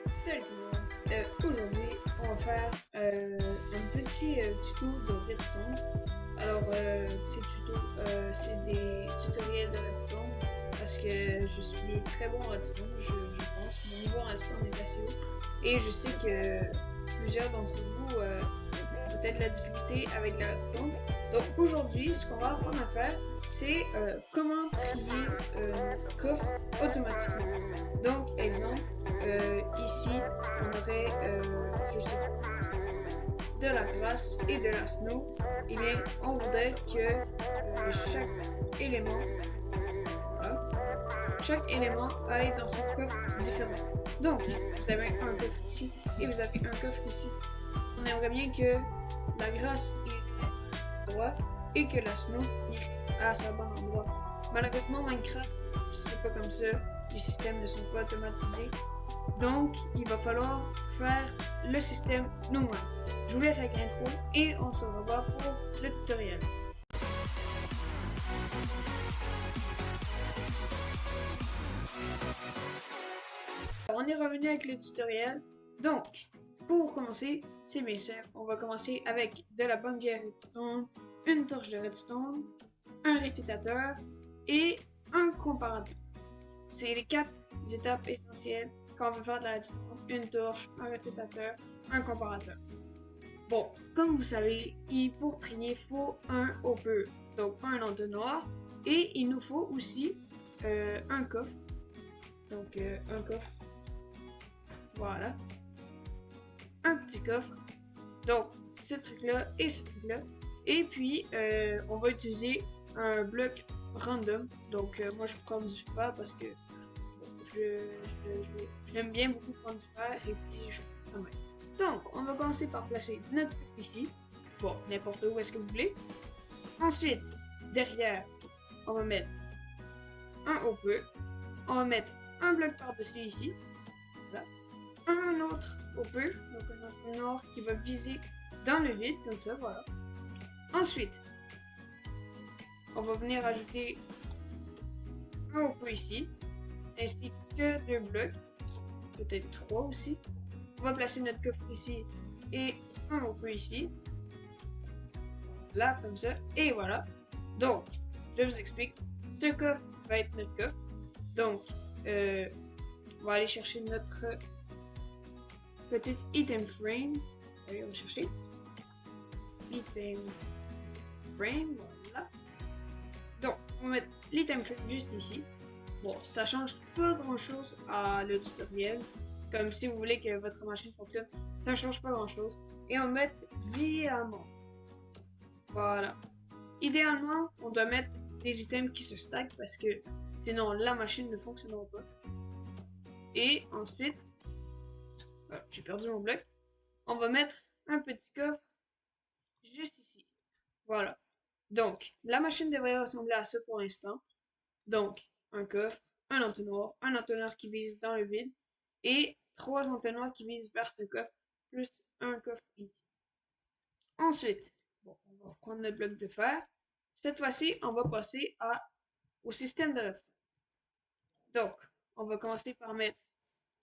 Salut tout le monde! Aujourd'hui, on va faire un petit tuto de Redstone. Alors, ces tutos, c'est des tutoriels de Redstone parce que je suis très bon en Redstone, je pense. Mon niveau en Redstone est assez haut. Et je sais que plusieurs d'entre vous ont peut-être de la difficulté avec la Redstone. Donc, aujourd'hui, ce qu'on va apprendre à faire, c'est comment trier notre coffre automatiquement. Donc, exemple, ici, on aurait, je sais pas, de la grasse et de la snow. Et bien, on voudrait que chaque élément, voilà, chaque élément aille dans son coffre différent. Donc, vous avez un coffre ici et vous avez un coffre ici. On aimerait bien que la grasse est droit et que la snow est à sa bonne endroit. Malheureusement, Minecraft, c'est pas comme ça. Les systèmes ne sont pas automatisés. Donc, il va falloir faire le système nous-mêmes. Je vous laisse avec l'intro et on se revoit pour le tutoriel. Alors, on est revenu avec le tutoriel. Donc, pour commencer, c'est bien simple. On va commencer avec de la bonne vieille redstone, une torche de redstone, un répétateur et un comparateur. C'est les 4 étapes essentielles quand on veut faire de la redstone. Une torche, un répétateur, un comparateur. Bon, comme vous savez, pour trier, il faut un hopper, donc un entonnoir, et il nous faut aussi un coffre. Donc un coffre, voilà. Un petit coffre, donc ce truc-là et ce truc-là. Et puis, on va utiliser un bloc random. Donc moi je prends du fer parce que j'aime bien beaucoup prendre du fer et puis je fais ça même. Donc, on va commencer par placer notre coffre ici. Bon, n'importe où est-ce que vous voulez. Ensuite, derrière, on va mettre un hopper. On va mettre un bloc par-dessus ici. Voilà. Un autre hopper, donc un entonnoir qui va viser dans le vide, comme ça, voilà. Ensuite, on va venir ajouter un hopper ici, ainsi que 2 blocs, peut-être 3 aussi. On va placer notre coffre ici et un hopper ici. Là, comme ça, et voilà. Donc, je vous explique. Ce coffre va être notre coffre. Donc, on va aller chercher notre petite item frame. Allez, on va chercher. Item frame, voilà. Donc, on va mettre l'item frame juste ici. Bon, ça change pas grand chose à le tutoriel. Comme si vous voulez que votre machine fonctionne, ça change pas grand chose. Et on va mettre diamant. Voilà. Idéalement, on doit mettre des items qui se stackent parce que sinon la machine ne fonctionnera pas. Et ensuite, j'ai perdu mon bloc. On va mettre un petit coffre juste ici. Voilà. Donc, la machine devrait ressembler à ça pour l'instant. Donc, un coffre, un entonnoir qui vise dans le vide, et 3 entonnoirs qui visent vers ce coffre, plus un coffre ici. Ensuite, bon, on va reprendre notre bloc de fer. Cette fois-ci, on va passer au système de redstone. Donc, on va commencer par mettre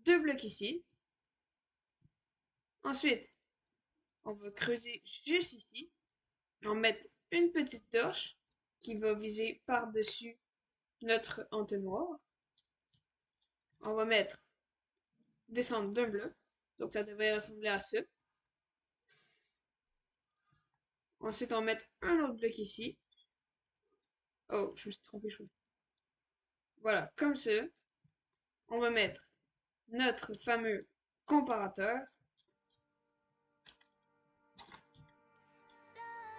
2 blocs ici. Ensuite, on va creuser juste ici. On va mettre une petite torche qui va viser par-dessus notre entonnoir. On va descendre d'un bloc. Donc, ça devrait ressembler à ça. Ensuite, on va mettre un autre bloc ici. Oh, je me suis trompé, je crois. Voilà, comme ça. On va mettre notre fameux comparateur.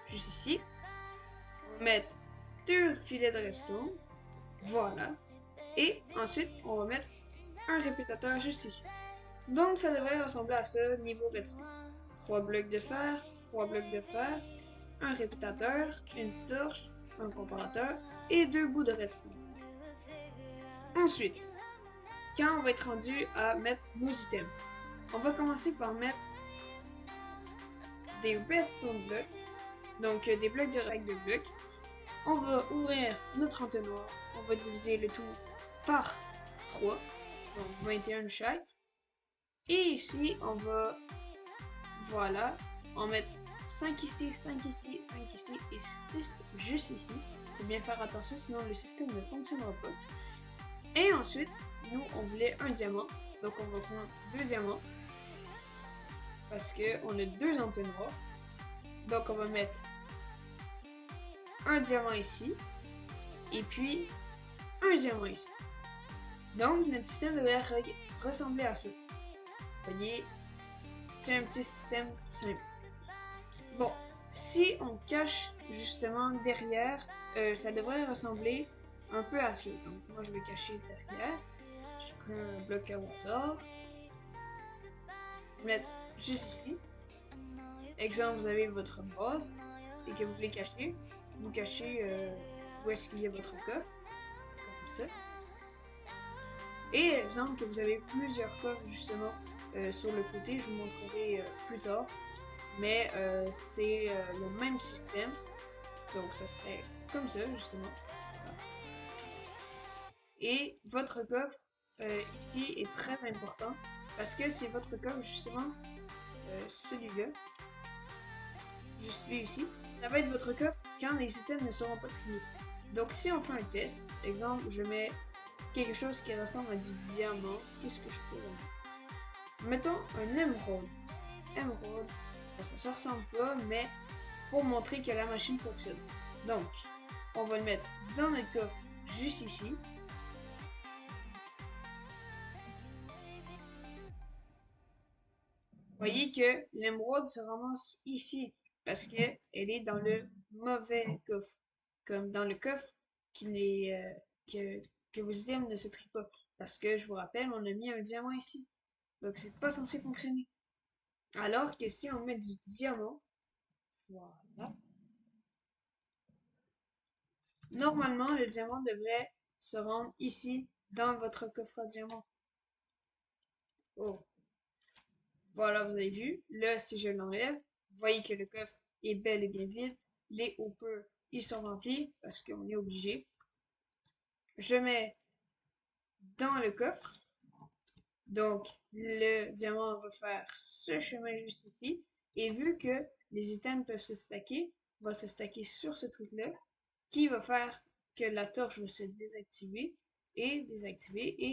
Juste ici. On va mettre 2 filets de redstone. Voilà. Et ensuite, on va mettre un répétateur juste ici. Donc, ça devrait ressembler à ça niveau redstone. 3 blocs de fer, 3 blocs de fer, un répétateur, une torche, un comparateur et 2 bouts de redstone. Ensuite, quand on va être rendu à mettre nos items, on va commencer par mettre des redstone blocks, donc des blocs de règles de blocs. On va ouvrir notre entonnoir, on va diviser le tout par 3, donc 21 chaque. Et ici, on va, voilà, on va mettre 5 ici, 5 ici, 5 ici et 6 juste ici. Il faut bien faire attention, sinon le système ne fonctionnera pas. Et ensuite, nous, on voulait un diamant. Donc, on va prendre 2 diamants. Parce qu'on a 2 entonnoirs. Donc, on va mettre un diamant ici. Et puis, un diamant ici. Donc, notre système devrait ressembler à ça. Vous voyez, c'est un petit système simple. Bon, si on cache justement derrière, ça devrait ressembler un peu à ça. Donc, moi, je vais cacher derrière. Je prends un bloc au hasard. Mettre juste ici. Exemple, vous avez votre base et que vous voulez cacher. Vous cachez où est-ce qu'il y a votre coffre. Comme ça. Et exemple que vous avez plusieurs coffres justement sur le côté, je vous montrerai plus tard. Mais c'est le même système. Donc ça serait comme ça justement. Voilà. Et votre coffre ici est très important parce que c'est votre coffre justement celui-là. Juste celui ici. Ça va être votre coffre quand les items ne seront pas triés. Donc si on fait un test, exemple je mets quelque chose qui ressemble à du diamant, qu'est-ce que je pourrais mettre? Mettons un émeraude. Émeraude, ça se ressemble pas, mais pour montrer que la machine fonctionne. Donc, on va le mettre dans notre coffre juste ici. Vous voyez que l'émeraude se ramasse ici parce qu'elle est dans le mauvais coffre. Comme dans le coffre qui n'est que vos items ne se trient pas. Parce que je vous rappelle, on a mis un diamant ici. Donc c'est pas censé fonctionner. Alors que si on met du diamant, voilà. Normalement, le diamant devrait se rendre ici dans votre coffre à diamant. Oh, voilà, vous avez vu. Là, si je l'enlève, vous voyez que le coffre est bel et bien vide. Les hoppers, ils sont remplis parce qu'on est obligé. Je mets dans le coffre. Donc, le diamant va faire ce chemin juste ici. Et vu que les items peuvent se stacker, va se stacker sur ce truc-là, qui va faire que la torche va se désactiver, et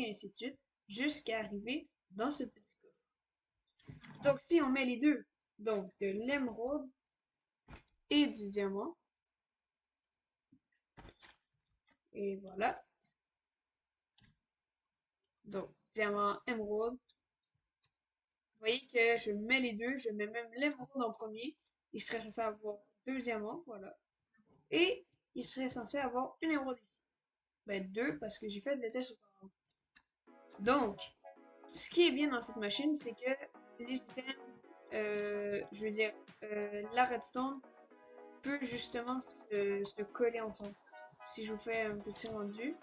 ainsi de suite, jusqu'à arriver dans ce petit coffre. Donc, si on met les deux, donc de l'émeraude et du diamant, et voilà. Donc, diamant, émeraude. Vous voyez que je mets les deux, je mets même l'émeraude en premier. Il serait censé avoir 2 diamants, voilà. Et il serait censé avoir une émeraude ici. Ben 2 parce que j'ai fait le test auparavant. Donc, ce qui est bien dans cette machine, c'est que les items, je veux dire, la redstone peut justement se coller ensemble. Si je vous fais un petit rendu,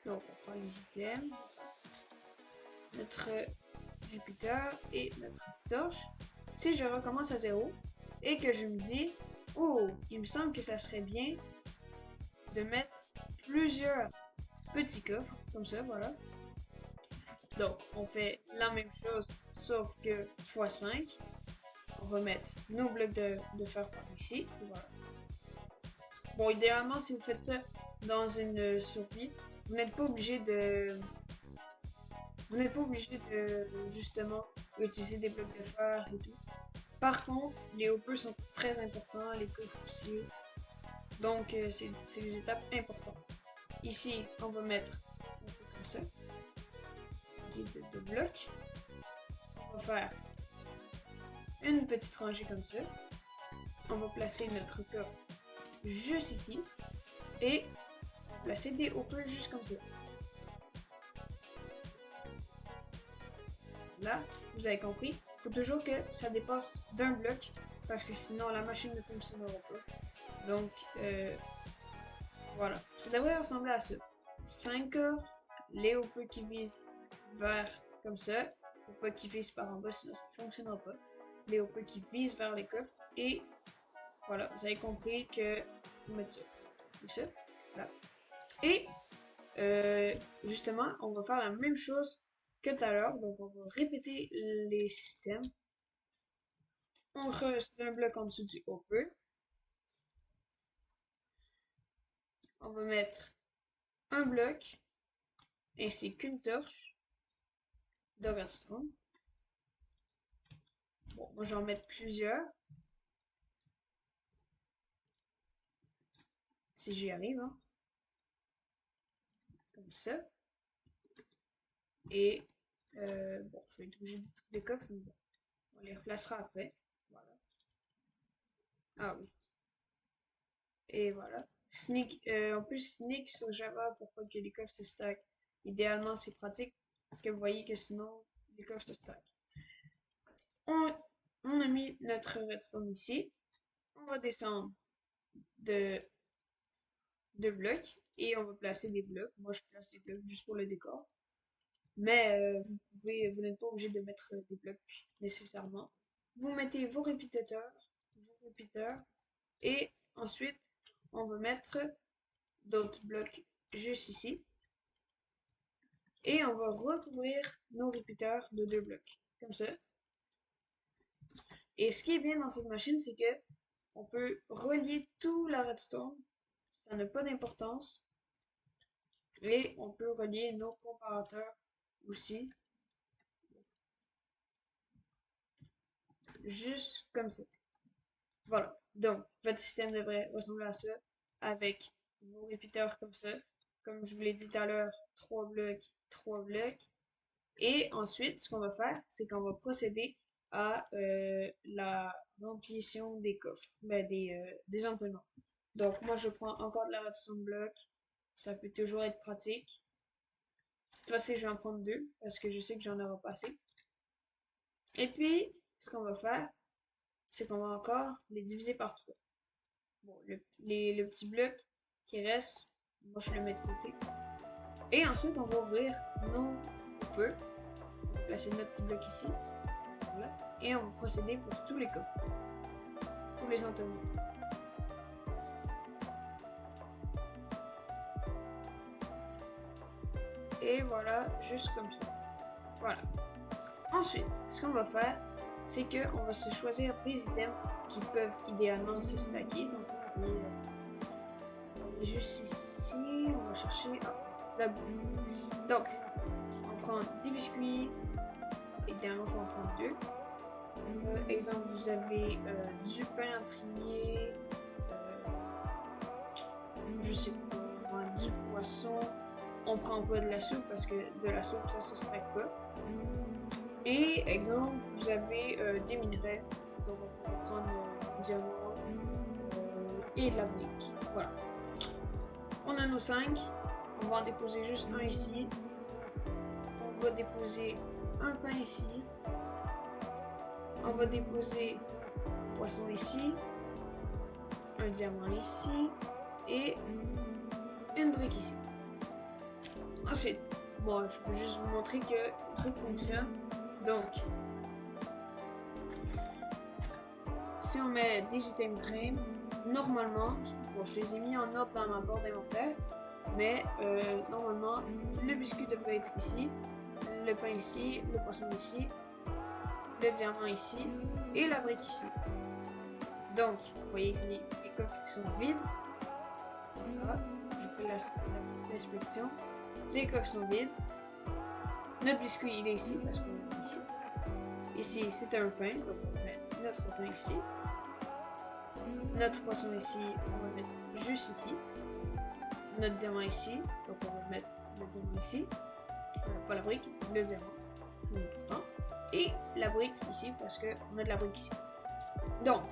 donc on prend les items, notre repeater et notre torche. Si je recommence à 0 et que je me dis, oh, il me semble que ça serait bien de mettre plusieurs petits coffres, comme ça, voilà. Donc, on fait la même chose, sauf que x5. On va mettre nos blocs de fer par ici, voilà. Bon, idéalement, si vous faites ça dans une survie, vous n'êtes pas obligé de... Vous n'êtes pas obligé de, justement, utiliser des blocs de fer et tout. Par contre, les hoppers sont très importants, les coffres aussi. Donc, c'est des étapes importantes. Ici, on va mettre un peu comme ça. De blocs. On va faire une petite rangée comme ça. On va placer notre coffre juste ici. Et on va placer des hoppers juste comme ça. Là, vous avez compris. Il faut toujours que ça dépasse d'un bloc. Parce que sinon, la machine ne fonctionnera pas. Donc, voilà. Ça devrait ressembler à ça. 5 coffres. Les hoppers qui visent vers comme ça. Faut pas qu'ils visent par en bas, sinon ça ne fonctionnera pas. Les hoppers qui visent vers les coffres. Et voilà, vous avez compris que vous mettez ça. Comme ça. Là. Et justement, on va faire la même chose que tout à l'heure. Donc on va répéter les systèmes. On reste un bloc en dessous du upper. On va mettre un bloc ainsi qu'une torche de redstone. Bon, moi je vais en mettre plusieurs. Si j'y arrive, hein. Comme ça. Et bon, je vais être obligé de tous les coffres, mais bon, on les replacera après. Voilà. Ah oui. Et voilà. Sneak, on peut sneak sur Java pour pas que les coffres se stack. Idéalement, c'est pratique parce que vous voyez que sinon, les coffres se stack. On, on a mis notre redstone ici. On va descendre de 2 blocs et on va placer des blocs. Moi, je place des blocs juste pour le décor. Mais vous n'êtes pas obligé de mettre des blocs nécessairement. Vous mettez vos répétiteurs, et ensuite, on va mettre d'autres blocs juste ici. Et on va recouvrir nos répétiteurs de 2 blocs, comme ça. Et ce qui est bien dans cette machine, c'est que on peut relier tout la redstone, ça n'a pas d'importance. Et on peut relier nos comparateurs aussi, juste comme ça. Voilà, donc votre système devrait ressembler à ça, avec vos répétiteurs comme ça. Comme je vous l'ai dit tout à l'heure, 3 blocs, 3 blocs. Et ensuite, ce qu'on va faire, c'est qu'on va procéder à la remplissage des coffres, ben, des entonnoirs. Donc moi, je prends encore de la redstone block. Ça peut toujours être pratique. Cette fois-ci, je vais en prendre 2 parce que je sais que j'en aurai pas assez. Et puis, ce qu'on va faire, c'est qu'on va encore les diviser par 3. Bon, le petit bloc qui reste, moi je le mets de côté. Et ensuite, on va ouvrir nos coupeurs. On va placer notre petit bloc ici. Voilà. Et on va procéder pour tous les coffres. Tous les entonnoirs. Et voilà, juste comme ça. Voilà. Ensuite, ce qu'on va faire, c'est qu'on va se choisir des items qui peuvent idéalement se stacker. Donc, on est juste ici, on va chercher la bouffe. Donc, on prend des biscuits, idéalement, il faut en prendre 2. Exemple, vous avez du pain intrigué, je sais pas, du poisson. On prend pas de la soupe parce que de la soupe ça se stack pas. Et exemple, vous avez des minerais, donc on va prendre du diamant et de la brique. Voilà. On a nos 5, on va en déposer juste un ici. On va déposer un pain ici. On va déposer un poisson ici, un diamant ici et une brique ici. Ensuite, bon, je peux juste vous montrer que le truc fonctionne. Donc, si on met des items grains, normalement, bon, je les ai mis en ordre dans ma barre d'inventaire, mais normalement, le biscuit devrait être ici, le pain ici, le poisson ici, le diamant ici et la brique ici. Donc, vous voyez que les coffres sont vides. Voilà, je fais la petite inspection. Les coffres sont vides. Notre biscuit, il est ici parce qu'on est ici. Ici, c'est un pain, donc on va mettre notre pain ici. Notre poisson ici, on va mettre juste ici. Notre diamant ici, donc on va mettre le diamant ici. Pas la brique, le diamant, c'est important. Et la brique ici parce qu'on a de la brique ici. Donc,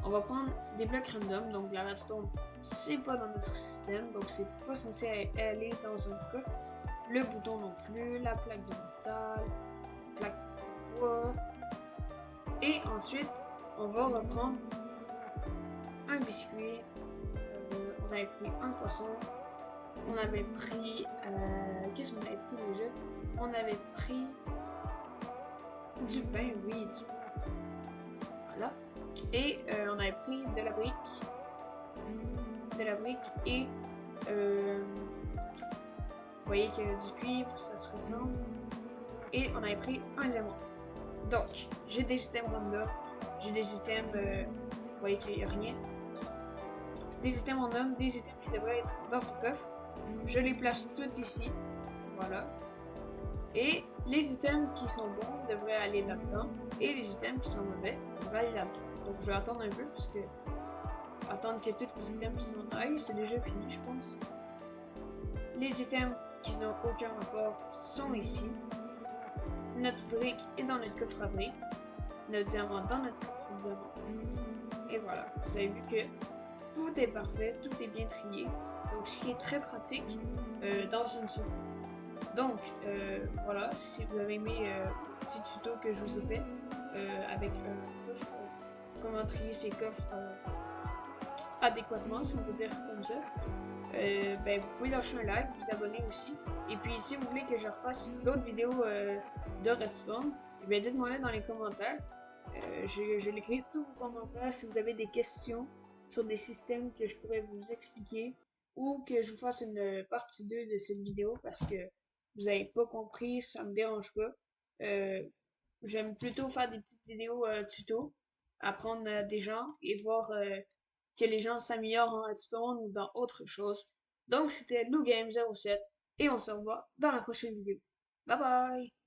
on va prendre des blocs random, donc la redstone, c'est pas dans notre système, donc c'est pas censé aller dans un coffre. Le bouton non plus, la plaque de métal, la plaque de bois. Et ensuite, on va reprendre un biscuit. On avait pris un poisson. On avait pris... qu'est-ce qu'on avait pris déjà? On avait pris du pain, oui, du pain. Voilà. Et on avait pris de la brique et Vous voyez qu'il y a du cuivre, ça se ressemble. Et on avait pris un diamant. Donc, j'ai des items random. J'ai des items, vous voyez qu'il n'y a rien. Des items random, des items qui devraient être dans ce coffre. Je les place tous ici. Voilà. Et les items qui sont bons devraient aller là-dedans. Et les items qui sont mauvais devraient aller là-dedans. Donc je vais attendre un peu parce que attendre que tous les items s'en aillent, c'est déjà fini je pense. Les items qui n'ont aucun rapport sont ici. Notre brique est dans notre coffre à briques. Notre diamant dans notre coffre à diamant. Et voilà, vous avez vu que tout est parfait, tout est bien trié. Donc ce qui est très pratique dans une seconde. Donc, voilà, si vous avez aimé le petit tuto que je vous ai fait avec un coffre, comment trier ces coffres adéquatement, si on peut dire comme ça, ben, vous pouvez lâcher un like, vous abonner aussi. Et puis, si vous voulez que je refasse d'autres vidéos de Redstone, eh bien, dites-moi là dans les commentaires. Je l'écris tous vos commentaires si vous avez des questions sur des systèmes que je pourrais vous expliquer ou que je vous fasse une partie 2 de cette vidéo parce que vous n'avez pas compris, ça me dérange pas. Euh, J'aime plutôt faire des petites vidéos tuto, apprendre à des gens et voir que les gens s'améliorent en Redstone ou dans autre chose. Donc c'était LouGame07 et on se revoit dans la prochaine vidéo. Bye bye!